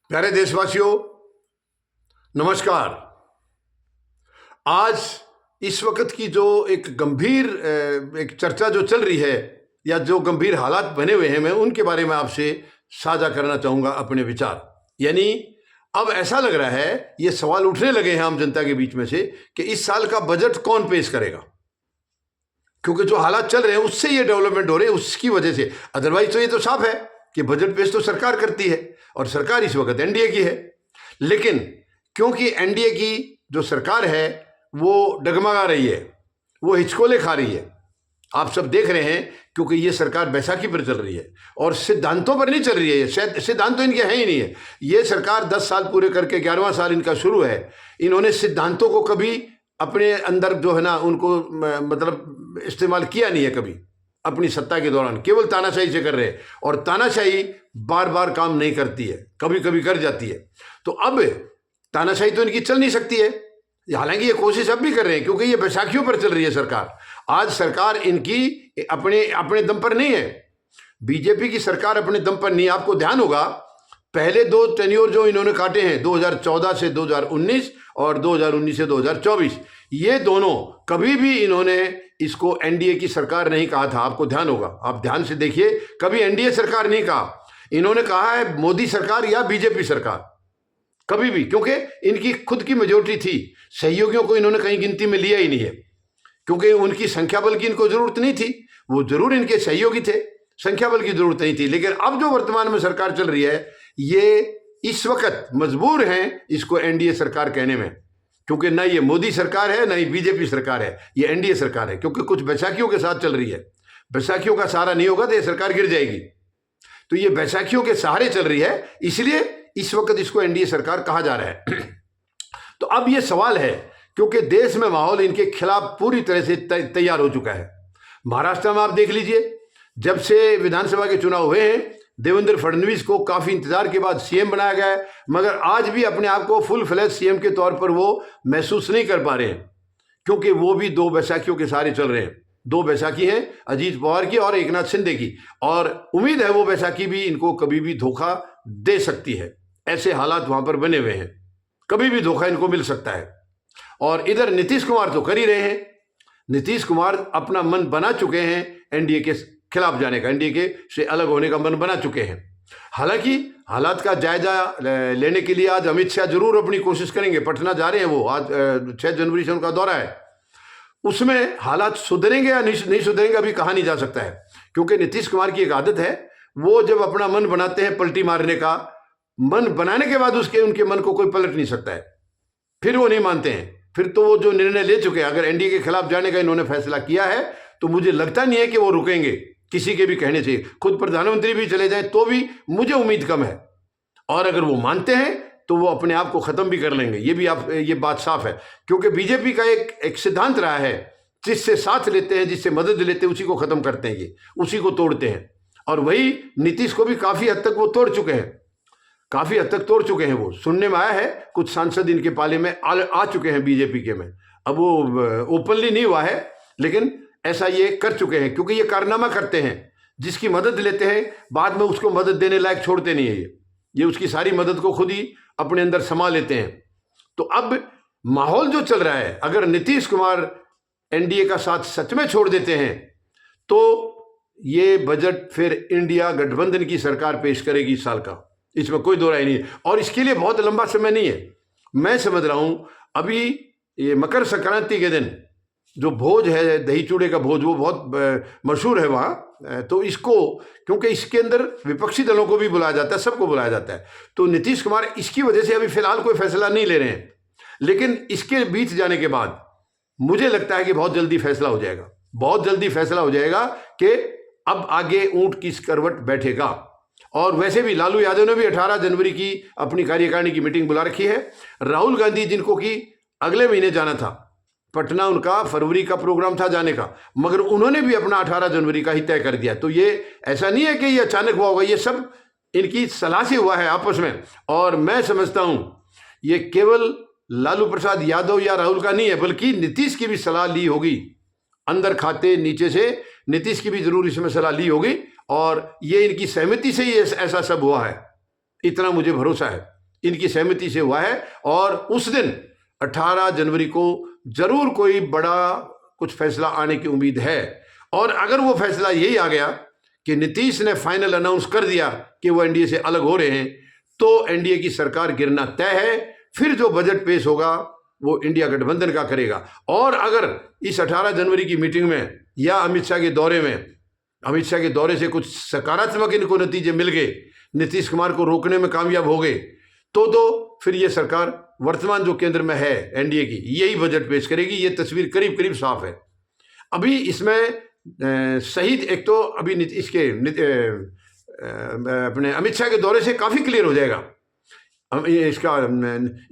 प्यारे देशवासियों, नमस्कार। आज इस वक्त की जो एक गंभीर एक चर्चा जो चल रही है या जो गंभीर हालात बने हुए हैं, मैं उनके बारे में आपसे साझा करना चाहूँगा अपने विचार। यानी अब ऐसा लग रहा है, ये सवाल उठने लगे हैं आम जनता के बीच में से कि इस साल का बजट कौन पेश करेगा, क्योंकि जो हालात चल रहे हैं उससे ये डेवलपमेंट हो रहे हैं, उसकी वजह से। अदरवाइज तो ये तो साफ है कि बजट पेश तो सरकार करती है और सरकार इस वक्त एनडीए की है। लेकिन क्योंकि एनडीए की जो सरकार है वो डगमगा रही है, वो हिचकोले खा रही है, आप सब देख रहे हैं, क्योंकि ये सरकार बैसाखी पर चल रही है और सिद्धांतों पर नहीं चल रही है। शायद सिद्धांत तो इनके हैं ही नहीं है। ये सरकार 10 साल पूरे करके 11वां साल इनका शुरू है। इन्होंने सिद्धांतों को कभी अपने अंदर जो है ना उनको मतलब इस्तेमाल किया नहीं है कभी अपनी सत्ता के दौरान। केवल तानाशाही से कर रहे हैं और तानाशाही बार बार काम नहीं करती है, कभी कभी कर जाती है। तो अब तानाशाही तो इनकी चल नहीं सकती है। हालांकि ये कोशिश अब भी कर रहे हैं, क्योंकि ये बैसाखियों पर चल रही है सरकार। आज सरकार इनकी अपने दम पर नहीं है। बीजेपी की सरकार अपने दम पर नहीं है। आपको ध्यान होगा, पहले दो टेन्योर जो इन्होंने काटे हैं, 2014 से 2019 और 2019 से 2024, ये दोनों कभी भी इन्होंने इसको एनडीए की सरकार नहीं कहा था। आपको ध्यान होगा, आप ध्यान से देखिए, कभी एनडीए सरकार नहीं कहा। इन्होंने कहा है मोदी सरकार या बीजेपी सरकार, कभी भी, क्योंकि इनकी खुद की मेजोरिटी थी। सहयोगियों को इन्होंने कहीं गिनती में लिया ही नहीं है, क्योंकि उनकी संख्या बल की इनको जरूरत नहीं थी। वो जरूर इनके सहयोगी थे, संख्या बल की जरूरत नहीं थी। लेकिन अब जो वर्तमान में सरकार चल रही है, ये इस वक्त मजबूर हैं इसको एनडीए सरकार कहने में, क्योंकि ना ये मोदी सरकार है ना ही बीजेपी सरकार है, ये एनडीए सरकार है। क्योंकि कुछ बैसाखियों के साथ चल रही है। बैसाखियों का सहारा नहीं होगा तो ये सरकार गिर जाएगी। तो ये बैसाखियों के सहारे चल रही है, इसलिए इस वक्त इसको एनडीए सरकार कहा जा रहा है। तो अब ये सवाल है, क्योंकि देश में माहौल इनके खिलाफ पूरी तरह से तैयार हो चुका है। महाराष्ट्र में आप देख लीजिए, जब से विधानसभा के चुनाव हुए हैं, देवेंद्र फडणवीस को काफी इंतजार के बाद सीएम बनाया गया है, मगर आज भी अपने आप को फुल फ्लैश सीएम के तौर पर वो महसूस नहीं कर पा रहे हैं, क्योंकि वो भी दो बैसाखियों के सहारे चल रहे हैं। दो बैसाखी हैं, अजीत पवार की और एकनाथ शिंदे की, और उम्मीद है वो बैसाखी भी इनको कभी भी धोखा दे सकती है। ऐसे हालात वहां पर बने हुए हैं, कभी भी धोखा इनको मिल सकता है। और इधर नीतीश कुमार तो कर ही रहे हैं। नीतीश कुमार अपना मन बना चुके हैं एनडीए के खिलाफ जाने का, एनडीए के से अलग होने का मन बना चुके हैं। हालांकि हालात का जायजा लेने के लिए आज अमित शाह जरूर अपनी कोशिश करेंगे। पटना जा रहे हैं वो, आज 6 जनवरी से उनका दौरा है। उसमें हालात सुधरेंगे या नहीं सुधरेंगे अभी कहा नहीं जा सकता है, क्योंकि नीतीश कुमार की एक आदत है, वो जब अपना मन बनाते हैं पलटी मारने का, मन बनाने के बाद उनके मन को कोई पलट नहीं सकता है। फिर वो नहीं मानते हैं। फिर तो वो जो निर्णय ले चुके हैं, अगर एनडीए के खिलाफ जाने का इन्होंने फैसला किया है, तो मुझे लगता नहीं है कि वो रुकेंगे किसी के भी कहने से। खुद प्रधानमंत्री भी चले जाए तो भी मुझे उम्मीद कम है। और अगर वो मानते हैं तो वो अपने आप को खत्म भी कर लेंगे। ये बात साफ है, क्योंकि बीजेपी का एक सिद्धांत रहा है, जिससे साथ लेते हैं, जिससे मदद लेते हैं, उसी को खत्म करते हैं, ये उसी को तोड़ते हैं। और वही नीतीश को भी काफी हद तक वो तोड़ चुके हैं, काफी हद तक तोड़ चुके हैं। वो सुनने में आया है कुछ सांसद इनके पाले में आ चुके हैं बीजेपी के में। अब वो ओपनली नहीं हुआ है, लेकिन ऐसा ये कर चुके हैं, क्योंकि ये कारनामा करते हैं। जिसकी मदद लेते हैं, बाद में उसको मदद देने लायक छोड़ते नहीं है। ये उसकी सारी मदद को खुद ही अपने अंदर समा लेते हैं। तो अब माहौल जो चल रहा है, अगर नीतीश कुमार एनडीए का साथ सच में छोड़ देते हैं, तो ये बजट फिर इंडिया गठबंधन की सरकार पेश करेगी इस साल का, इसमें कोई दो राय नहीं है। और इसके लिए बहुत लंबा समय नहीं है। मैं समझ रहा हूं, अभी ये मकर संक्रांति के दिन जो भोज है, दही चूड़े का भोज, वो बहुत मशहूर है वहाँ। तो इसको, क्योंकि इसके अंदर विपक्षी दलों को भी बुलाया जाता है, सबको बुलाया जाता है, तो नीतीश कुमार इसकी वजह से अभी फिलहाल कोई फैसला नहीं ले रहे हैं। लेकिन इसके बीत जाने के बाद मुझे लगता है कि बहुत जल्दी फैसला हो जाएगा, बहुत जल्दी फैसला हो जाएगा कि अब आगे ऊंट किस करवट बैठेगा। और वैसे भी लालू यादव ने भी 18 जनवरी की अपनी कार्यकारिणी की मीटिंग बुला रखी है। राहुल गांधी, जिनको कि अगले महीने जाना था पटना, उनका फरवरी का प्रोग्राम था जाने का, मगर उन्होंने भी अपना 18 जनवरी का ही तय कर दिया। तो ये ऐसा नहीं है कि ये अचानक हुआ होगा, ये सब इनकी सलाह से हुआ है आपस में। और मैं समझता हूं ये केवल लालू प्रसाद यादव या राहुल का नहीं है, बल्कि नीतीश की भी सलाह ली होगी। अंदर खाते नीचे से नीतीश की भी जरूर इसमें सलाह ली होगी, और ये इनकी सहमति से ही ऐसा सब हुआ है, इतना मुझे भरोसा है। इनकी सहमति से हुआ है और उस दिन 18 जनवरी को जरूर कोई बड़ा कुछ फैसला आने की उम्मीद है। और अगर वो फैसला यही आ गया कि नीतीश ने फाइनल अनाउंस कर दिया कि वो एनडीए से अलग हो रहे हैं, तो एनडीए की सरकार गिरना तय है। फिर जो बजट पेश होगा वो इंडिया गठबंधन का करेगा। और अगर इस 18 जनवरी की मीटिंग में या अमित शाह के दौरे से कुछ सकारात्मक इनको नतीजे मिल गए, नीतीश कुमार को रोकने में कामयाब हो गए, तो फिर ये सरकार वर्तमान जो केंद्र में है एनडीए की, यही बजट पेश करेगी। ये तस्वीर करीब करीब साफ है। अभी इसमें सही एक तो अभी अपने अमित शाह के दौरे से काफी क्लियर हो जाएगा इसका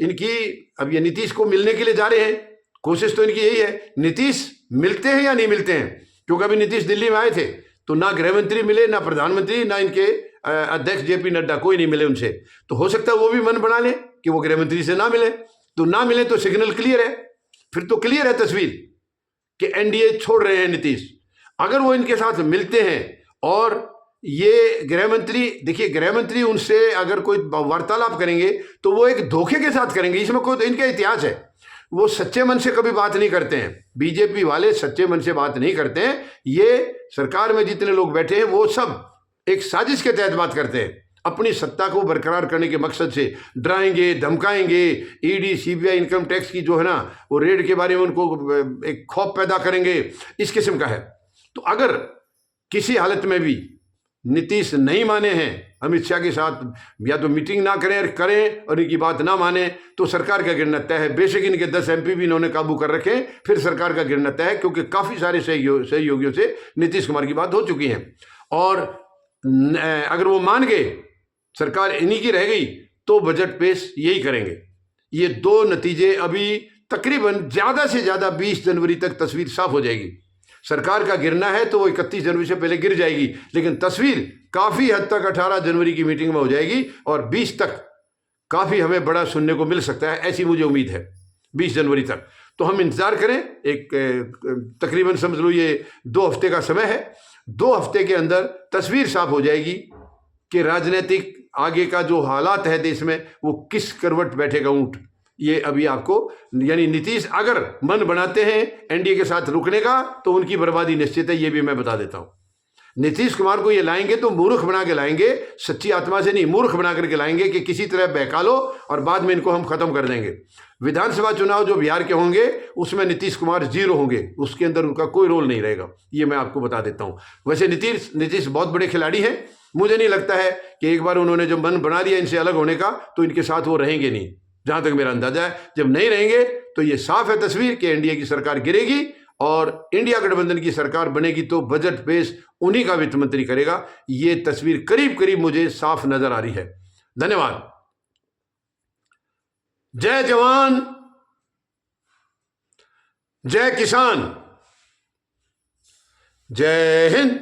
इनकी। अब ये नीतीश को मिलने के लिए जा रहे हैं, कोशिश तो इनकी यही है। नीतीश मिलते हैं या नहीं मिलते हैं, क्योंकि अभी नीतीश दिल्ली में आए थे तो ना गृह मंत्री मिले, ना प्रधानमंत्री, ना इनके अध्यक्ष जेपी नड्डा, कोई नहीं मिले उनसे। तो हो सकता है वो भी मन बना ले कि वो गृह मंत्री से ना मिले। तो ना मिले तो सिग्नल क्लियर है, फिर तो क्लियर है तस्वीर कि एनडीए छोड़ रहे हैं नीतीश। अगर वो इनके साथ मिलते हैं और ये गृह मंत्री, देखिए गृह मंत्री उनसे अगर कोई वार्तालाप करेंगे तो वो एक धोखे के साथ करेंगे, इसमें कोई इनका इतिहास है। वो सच्चे मन से कभी बात नहीं करते हैं, बीजेपी वाले सच्चे मन से बात नहीं करते हैं। ये सरकार में जितने लोग बैठे हैं वो सब एक साजिश के तहत बात करते हैं, अपनी सत्ता को बरकरार करने के मकसद से डराएंगे, धमकाएंगे। ईडी सीबीआई इनकम टैक्स की जो है ना वो रेड के बारे में उनको एक खौफ पैदा करेंगे, इस किस्म का है। तो अगर किसी हालत में भी नीतीश नहीं माने हैं अमित शाह के साथ, या तो मीटिंग ना करें और इनकी बात ना माने, तो सरकार का गिरना तय है। बेशक इनके 10 एमपी भी इन्होंने काबू कर रखे, फिर सरकार का गिरना तय है, क्योंकि काफ़ी सारे सहयोगियों से नीतीश कुमार की बात हो चुकी है। और अगर वो मान गए, सरकार इन्हीं की रह गई, तो बजट पेश यही करेंगे। ये दो नतीजे अभी तकरीबन ज़्यादा से ज़्यादा 20 जनवरी तक तस्वीर साफ हो जाएगी। सरकार का गिरना है तो वो 31 जनवरी से पहले गिर जाएगी, लेकिन तस्वीर काफ़ी हद तक 18 जनवरी की मीटिंग में हो जाएगी और 20 तक काफ़ी हमें बड़ा सुनने को मिल सकता है, ऐसी मुझे उम्मीद है 20 जनवरी तक। तो हम इंतज़ार करें। एक तकरीबन समझ लो ये 2 हफ्ते का समय है। 2 हफ्ते के अंदर तस्वीर साफ हो जाएगी कि राजनीतिक आगे का जो हालात है देश में वो किस करवट बैठेगा ऊँट। ये अभी आपको, यानी नीतीश अगर मन बनाते हैं एनडीए के साथ रुकने का तो उनकी बर्बादी निश्चित है, ये भी मैं बता देता हूं। नीतीश कुमार को ये लाएंगे तो मूर्ख बना के लाएंगे, सच्ची आत्मा से नहीं, मूर्ख बना करके लाएंगे कि किसी तरह बहका लो और बाद में इनको हम खत्म कर देंगे। विधानसभा चुनाव जो बिहार के होंगे उसमें नीतीश कुमार 0 होंगे, उसके अंदर उनका कोई रोल नहीं रहेगा, ये मैं आपको बता देता हूँ। वैसे नीतीश बहुत बड़े खिलाड़ी हैं, मुझे नहीं लगता है कि एक बार उन्होंने जो मन बना दिया इनसे अलग होने का तो इनके साथ वो रहेंगे नहीं, जहां तक मेरा अंदाजा है। जब नहीं रहेंगे तो ये साफ है तस्वीर कि एनडीए की सरकार गिरेगी और इंडिया गठबंधन की सरकार बनेगी, तो बजट पेश उन्हीं का वित्त मंत्री करेगा। ये तस्वीर करीब करीब मुझे साफ नजर आ रही है। धन्यवाद। जय जवान, जय किसान, जय हिंद।